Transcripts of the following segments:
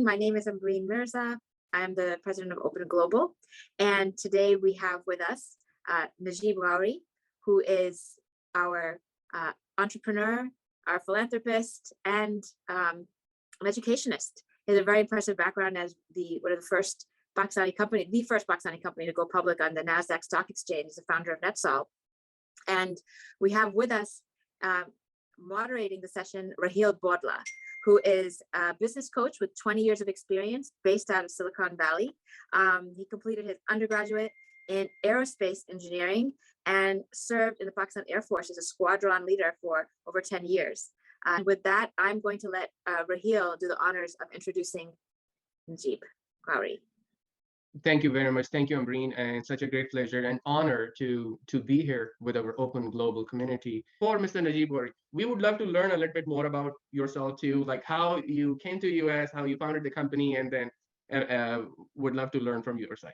My name is Ambereen Mirza. I'm the president of Open Global. And today we have with us Najeeb Ghauri, who is our entrepreneur, our philanthropist, and an educationist. He has a very impressive background as one of the first Pakistani company, the first Pakistani company to go public on the NASDAQ stock exchange. He's the founder of Netsol. And we have with us moderating the session, Raheel Bodla, who is a business coach with 20 years of experience based out of Silicon Valley. He completed his undergraduate in aerospace engineering and served in the Pakistan Air Force as a squadron leader for over 10 years. And with that, I'm going to let Raheel do the honors of introducing Najeeb Ghauri. Thank you very much. Thank you, Ambereen, and such a great pleasure and honor to be here with our Open Global community. For Mr. Najeeb Ghauri, we would love to learn a little bit more about yourself too, like how you came to US, how you founded the company, and then would love to learn from your side.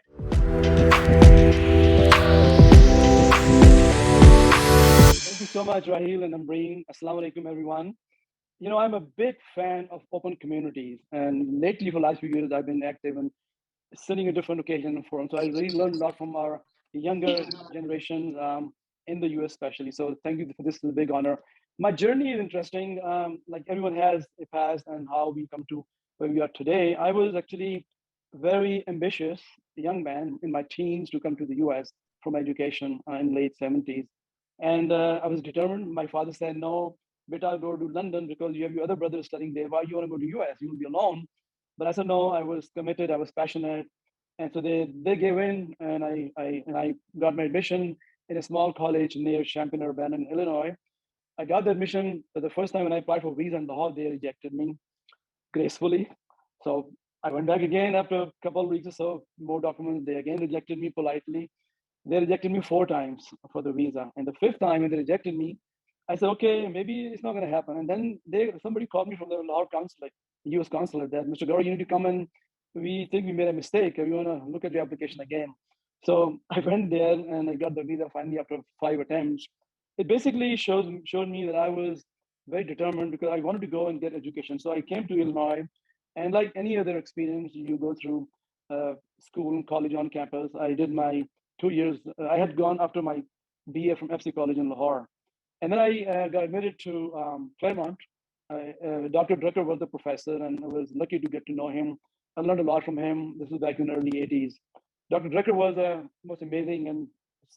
Thank you so much, Raheel and Ambereen. Assalamu alaikum, everyone. You know, I'm a big fan of open communities, and lately for the last few years, I've been active in sitting at different occasions and forums. So I really learned a lot from our younger generations in the US especially. So thank you for this, is a big honor. My journey is interesting. Like everyone has a past and how we come to where we are today. I was actually very ambitious young man in my teens to come to the US for my education in late 70s. And I was determined. My father said, no, beta, I'll go to London because you have your other brothers studying there. Why you want to go to US? You will be alone. But I said, no, I was committed, I was passionate. And so they gave in, and I got my admission in a small college near Champaign-Urbana in Illinois. I got the admission, but the first time when I applied for visa in the hall, they rejected me gracefully. So I went back again after a couple of weeks or so, more documents, they again rejected me politely. They rejected me 4 times for the visa. And the 5th time when they rejected me, I said, okay, maybe it's not going to happen. And then somebody called me from the Lahore consulate, the US consulate, that Mr. Ghauri, you need to come in. We think we made a mistake. We want to look at your application again. So I went there and I got the visa finally after 5 attempts. It basically showed me that I was very determined because I wanted to go and get education. So I came to Illinois, and like any other experience, you go through school and college on campus. I did my 2 years. I had gone after my BA from FC College in Lahore. And then I got admitted to Claremont. Dr. Drucker was the professor, and I was lucky to get to know him. I learned a lot from him. This was back in the early 80s. Dr. Drucker was a most amazing and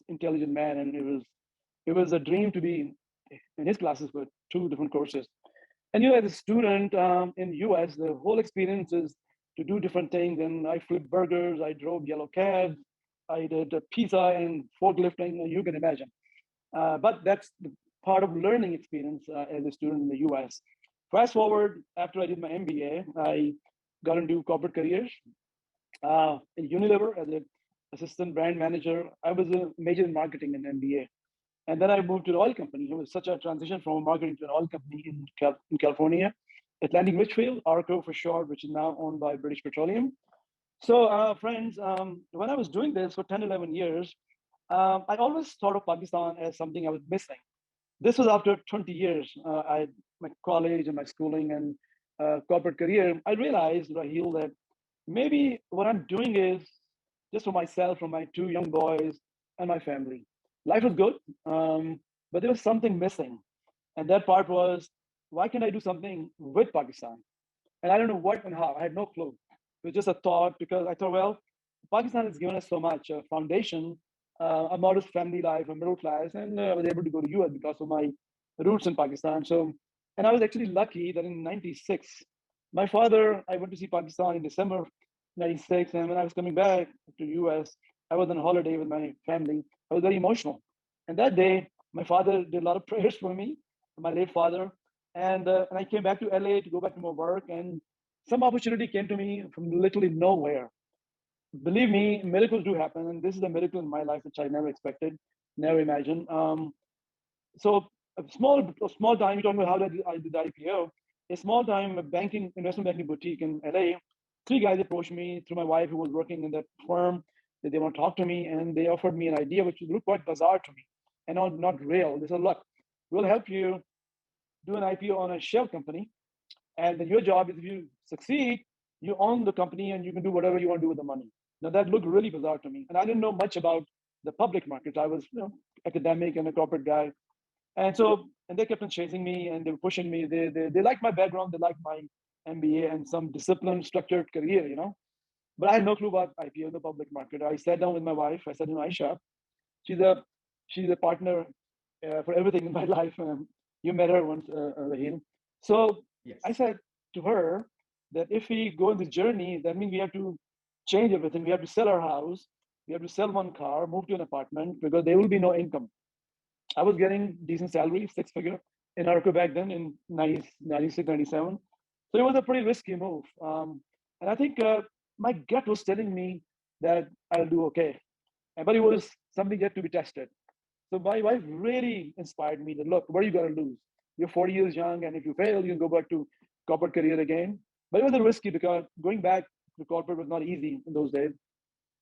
intelligent man, and it was a dream to be in his classes for 2 different courses. And you know, as a student in the US, the whole experience is to do different things. And I flipped burgers, I drove yellow cabs, I did pizza and forklifting, you can imagine. But that's the part of learning experience as a student in the US. Fast forward, after I did my MBA, I got into corporate careers. In Unilever as an assistant brand manager, I was a major in marketing in MBA. And then I moved to an oil company. It was such a transition from marketing to an oil company in California, Atlantic Richfield, Arco for short, which is now owned by British Petroleum. So friends, when I was doing this for 10, 11 years, I always thought of Pakistan as something I was missing. This was after 20 years. My college and my schooling and corporate career, I realized, Raheel, that maybe what I'm doing is just for myself, for my 2 young boys and my family. Life was good, but there was something missing. And that part was, why can't I do something with Pakistan? And I don't know what and how. I had no clue. It was just a thought because I thought, well, Pakistan has given us so much, a foundation, a modest family life, a middle class, and I was able to go to US because of my roots in Pakistan. So, and I was actually lucky that in '96, my father, I went to see Pakistan in December '96, and when I was coming back to US, I was on a holiday with my family. I was very emotional. And that day, my father did a lot of prayers for me, my late father, and I came back to LA to go back to my work, and some opportunity came to me from literally nowhere. Believe me, miracles do happen, and this is a miracle in my life which I never expected, never imagined. So a small time, you're talking about how I did the IPO, a small time investment banking boutique in LA. 3 guys approached me through my wife who was working in that firm that they want to talk to me, and they offered me an idea which looked quite bizarre to me and not real. They said, look, we'll help you do an IPO on a shell company, and then your job is if you succeed, you own the company and you can do whatever you want to do with the money. Now that looked really bizarre to me. And I didn't know much about the public markets. I was, academic and a corporate guy. And they kept on chasing me and they were pushing me. They liked my background, they liked my MBA and some disciplined, structured career. But I had no clue about IPO, the public market. I sat down with my wife. I said, Aisha, she's a she's a partner for everything in my life. You met her once, Raheel. So Yes. I said to her that if we go on this journey, that means we have to change everything. We have to sell our house. We have to sell one car, move to an apartment because there will be no income. I was getting decent salary, six figure in Arco back then in 96, 97. So it was a pretty risky move. And I think my gut was telling me that I'll do okay. But it was something yet to be tested. So my wife really inspired me that look, what are you going to lose? You're 40 years young, and if you fail, you can go back to corporate career again. But it was a risky because going back to corporate was not easy in those days.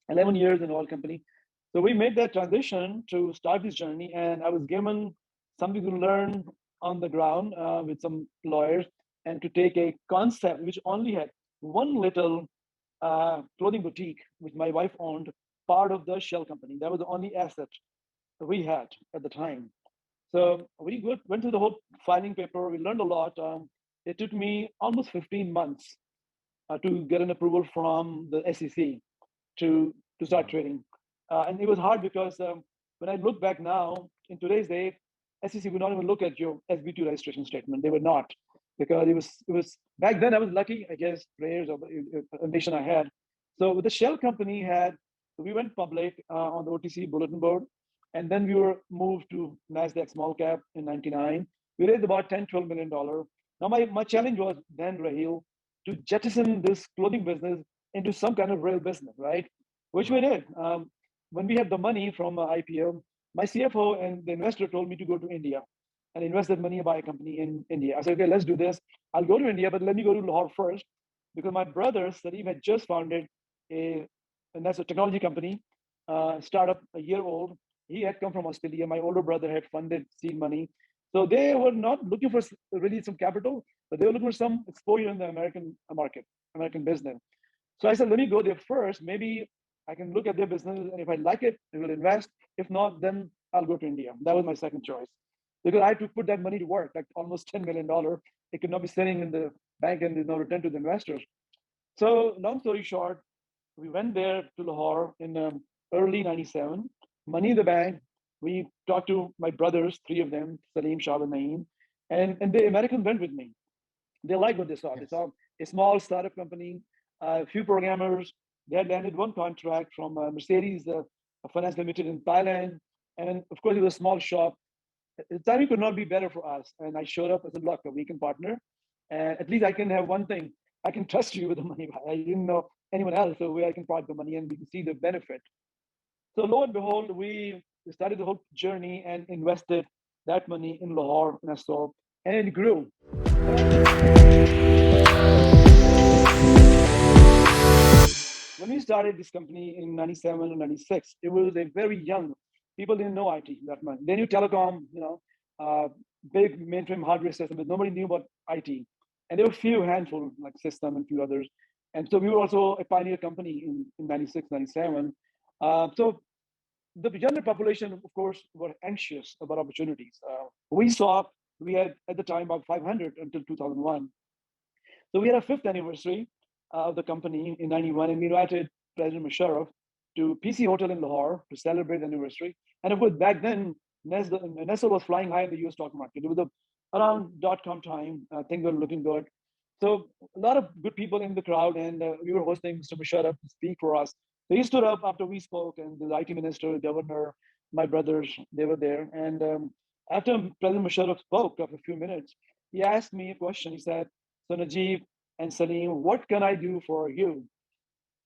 11 years in oil company. So we made that transition to start this journey, and I was given something to learn on the ground with some lawyers and to take a concept which only had one little clothing boutique, which my wife owned, part of the shell company. That was the only asset that we had at the time. So we went through the whole filing paper. We learned a lot. It took me almost 15 months to get an approval from the SEC to start trading. And it was hard because when I look back now, in today's day, SEC would not even look at your SB2 registration statement. They would not, because it was back then. I was lucky, I guess, prayers of a nation I had. So with the shell company we went public on the OTC bulletin board, and then we were moved to NASDAQ small cap in '99. We raised about $10, $12 million. Now my challenge was then, Raheel, to jettison this clothing business into some kind of real business, right? Which we did. When we had the money from IPO, my CFO and the investor told me to go to India and invest that money and buy a company in India. I said, okay, let's do this. I'll go to India, but let me go to Lahore first, because my brother, Salim, had just founded a Netsol Technology company, startup, a year old. He had come from Australia. My older brother had funded seed money. So they were not looking for really some capital, but they were looking for some exposure in the American market, American business. So I said, let me go there first. Maybe I can look at their business, and if I like it, I will invest. If not, then I'll go to India. That was my second choice, because I had to put that money to work, like almost $10 million. It could not be sitting in the bank and there's no return to the investors. So long story short, we went there to Lahore in early 97, money in the bank. We talked to my brothers, three of them, Salim, Shah, and Naeem, and the Americans went with me. They liked what they saw. They saw a small startup company, a few programmers. They had landed one contract from Mercedes Finance Limited in Thailand. And of course, it was a small shop. The timing could not be better for us. And I showed up as a look, we can partner. And at least I can have one thing. I can trust you with the money. I didn't know anyone else, so where I can park the money and we can see the benefit. So lo and behold, we started the whole journey and invested that money in Lahore, Netsol, and it grew. When we started this company in 97 and 96, it was a very young, people didn't know IT that much. They knew telecom, big mainframe hardware system, but nobody knew about IT. And there were a few handful, like System and a few others. And so we were also a pioneer company in 96, 97. So the general population, of course, were anxious about opportunities. We had at the time about 500 until 2001. So we had a fifth anniversary of the company in 91, and we invited President Musharraf to PC Hotel in Lahore to celebrate the anniversary. And of course, back then, Netsol was flying high in the US stock market. It was around .com time. Things were looking good. So a lot of good people in the crowd, and we were hosting Mr. Musharraf to speak for us. So he stood up after we spoke, and the IT minister, governor, my brothers, they were there. And after President Musharraf spoke after a few minutes, he asked me a question. He said, so Najeeb and Salim, what can I do for you?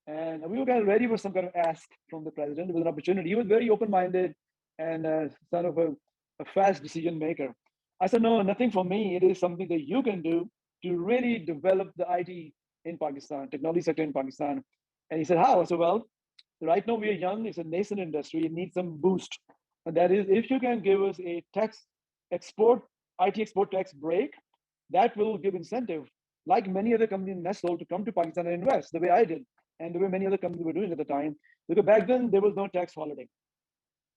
And we were kind of ready for some kind of ask from the president. It was an opportunity. He was very open-minded and sort of a fast decision maker. I said, no, nothing for me. It is something that you can do to really develop the IT in Pakistan, technology sector in Pakistan. And he said, how? I said, well, right now we are young. It's a nascent industry. It needs some boost. And that is, if you can give us a IT export tax break, that will give incentive like many other companies in Netsol, to come to Pakistan and invest the way I did, and the way many other companies were doing at the time. Because back then there was no tax holiday.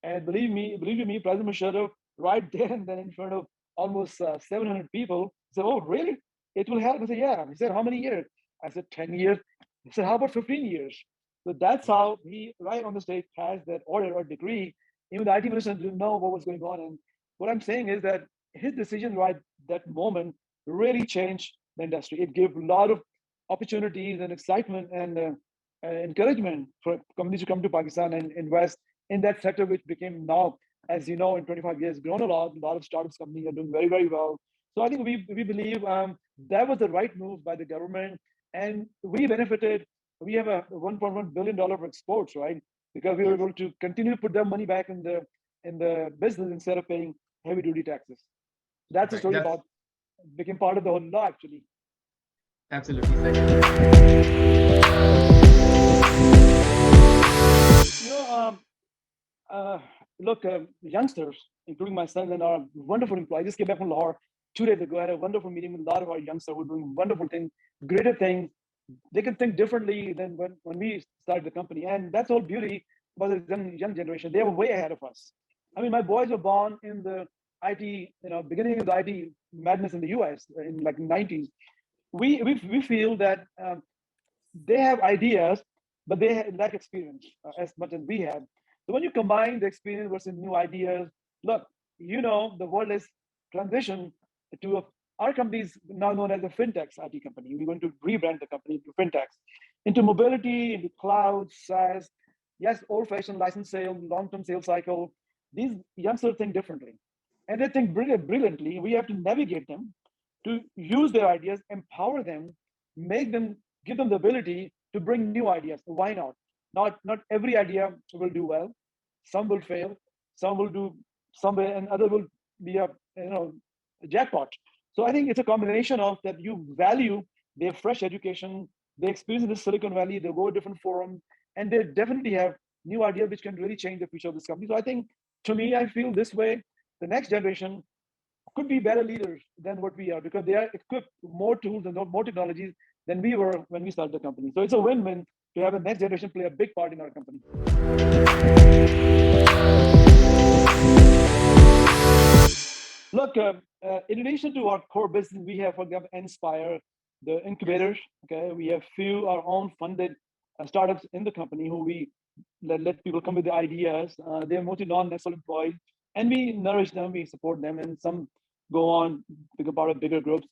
And believe you me, President Musharraf, right there and then in front of almost 700 people, said, "Oh, really? It will help." I said, "Yeah." He said, "How many years?" I said, "10 years." He said, "How about 15 years?" So that's how he, right on the stage, passed that order or decree. Even the IT minister didn't know what was going on. And what I'm saying is that his decision right that moment really changed the industry. It gave a lot of opportunities and excitement and encouragement for companies to come to Pakistan and invest in that sector, which became now, as you know, in 25 years, grown a lot. A lot of startups companies are doing very, very well. So I think we believe that was the right move by the government, and we benefited. We have a $1.1 billion of exports, right? Because we were able to continue to put their money back in the business instead of paying heavy duty taxes. That's the Right. story about became part of the whole law, actually. Absolutely. You know, look, youngsters, including my son and our wonderful employees, I just came back from Lahore 2 days ago. I had a wonderful meeting with a lot of our youngsters who are doing wonderful things, greater things. They can think differently than when we started the company. And that's all beauty about the young generation. They are way ahead of us. I mean, my boys were born in the IT, beginning of the IT madness in the US in like 90s. We feel that they have ideas, but they lack experience as much as we have. So when you combine the experience versus new ideas, look, the world is transition to our company is now known as a fintech IT company. We're going to rebrand the company to fintech, into mobility, into cloud, SaaS. Yes, old-fashioned license sale, long-term sales cycle. These youngsters think differently, and they think brilliantly. We have to navigate them to use their ideas, empower them, make them, give them the ability to bring new ideas. Why not? Not every idea will do well. Some will fail. Some will do somewhere, and other will be a jackpot. So I think it's a combination of that you value their fresh education, they experience in the Silicon Valley, they go to different forums, and they definitely have new ideas which can really change the future of this company. So I think, to me, I feel this way. The next generation could be better leaders than what we are because they are equipped with more tools and more technologies than we were when we started the company. So it's a win-win to have a next generation play a big part in our company. Look, in addition to our core business, we have, for example, Inspire, the incubators. Okay, we have few our own funded startups in the company who we let people come with the ideas. They're mostly non-Netsol employees, and we nourish them, we support them, and some go on become part of bigger groups.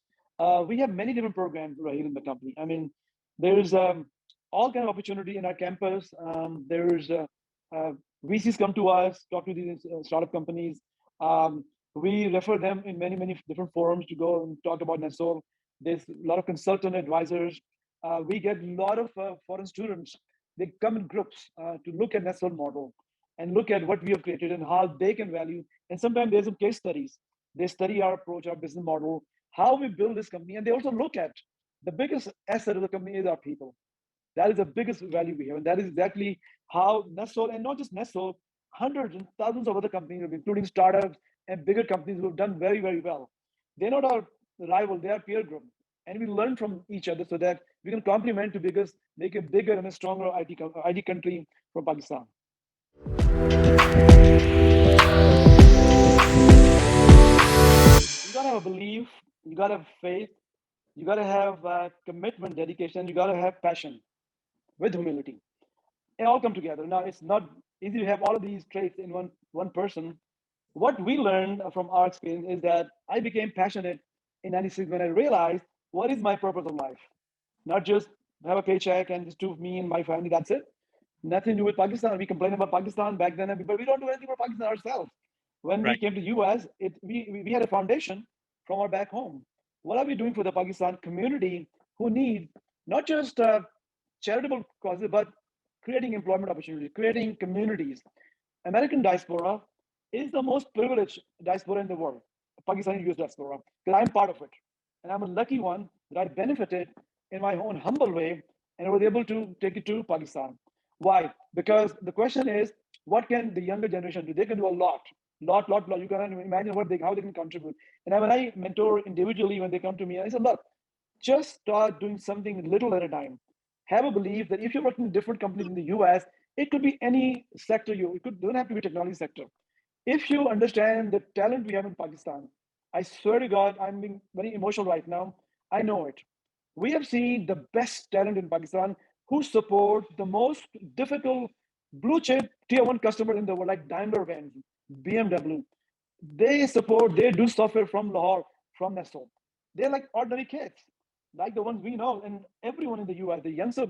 We have many different programs right here in the company. I mean, there's all kind of opportunity in our campus. There's VCs come to us, talk to these startup companies. We refer them in many, many different forums to go and talk about Netsol. There's a lot of consultant advisors. We get a lot of foreign students. They come in groups to look at Netsol model and look at what we have created and how they can value. And sometimes there's some case studies. They study our approach, our business model, how we build this company. And they also look at the biggest asset of the company is our people. That is the biggest value we have. And that is exactly how Netsol, and not just Netsol, hundreds and thousands of other companies, including startups and bigger companies who have done very, very well. They're not our rival, they are peer group. And we learn from each other so that we can complement to make a bigger and a stronger IT country from Pakistan. You gotta have a belief, you gotta have faith, you gotta have commitment, dedication, you gotta have passion with humility. It all come together. Now, it's not easy to have all of these traits in one person. What we learned from our experience is that I became passionate in 96 when I realized what is my purpose of life. Not just have a paycheck and just do me and my family, that's it. Nothing to do with Pakistan. We complain about Pakistan back then, but we don't do anything for Pakistan ourselves. When we came to US, we had a foundation from our back home. What are we doing for the Pakistan community who need not just charitable causes, but creating employment opportunities, creating communities? American diaspora is the most privileged diaspora in the world, Pakistani US diaspora, because I'm part of it. And I'm a lucky one that I benefited in my own humble way and I was able to take it to Pakistan. Why? Because the question is, what can the younger generation do? They can do a lot. You can imagine how they can contribute. And when I mentor individually, when they come to me, I said, look, just start doing something little at a time. Have a belief that if you're working in different companies in the US, it could be any sector don't have to be technology sector. If you understand the talent we have in Pakistan, I swear to God, I'm being very emotional right now. I know it. We have seen the best talent in Pakistan who support the most difficult blue chip tier one customer in the world, like Daimler Benz, BMW. They do software from Lahore, from Netsol. They're like ordinary kids, like the ones we know, and everyone in the US, the youngsters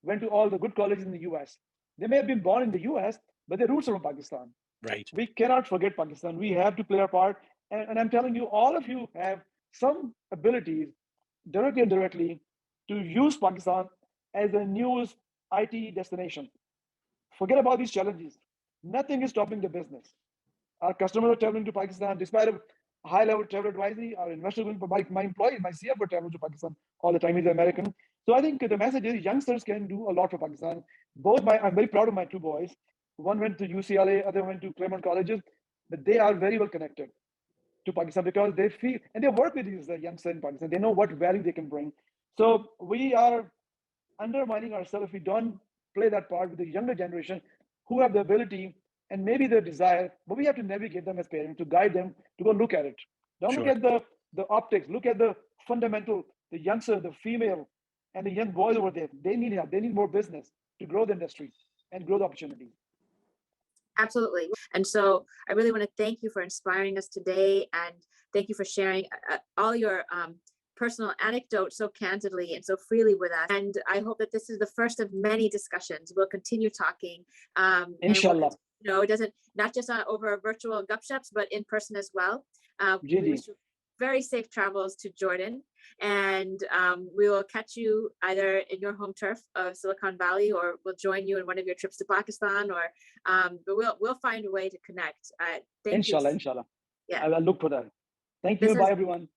went to all the good colleges in the US. They may have been born in the US, but their roots are from Pakistan. Right. We cannot forget Pakistan. We have to play our part. And I'm telling you, all of you have some abilities, directly and indirectly, to use Pakistan as a news IT destination. Forget about these challenges. Nothing is stopping the business. Our customers are traveling to Pakistan despite a high-level travel advisory. Our investors, my employees, my CFO travel to Pakistan all the time. He's American. So I think the message is youngsters can do a lot for Pakistan. I'm very proud of my two boys. One went to UCLA, other went to Claremont colleges, but they are very well connected to Pakistan because they feel, and they work with these youngsters in Pakistan. They know what value they can bring. So we are undermining ourselves if we don't play that part with the younger generation who have the ability and maybe the desire, but we have to navigate them as parents to guide them to go look at it. Don't Sure. look at the optics, look at the fundamental, the youngster, the female, and the young boys over there. They need help. They need more business to grow the industry and grow the opportunity. Absolutely. And so I really want to thank you for inspiring us today, and thank you for sharing all your personal anecdotes so candidly and so freely with us. And I hope that this is the first of many discussions. We'll continue talking. Inshallah. It doesn't, not just over virtual Gupshups, but in person as well. We GD. wish you very safe travels to Jordan, and we will catch you either in your home turf of Silicon Valley, or we'll join you in one of your trips to Pakistan, or but we'll find a way to connect. Thank Inshallah, you. inshallah. Yeah. I will look for that. Thank This you. is- Bye, everyone.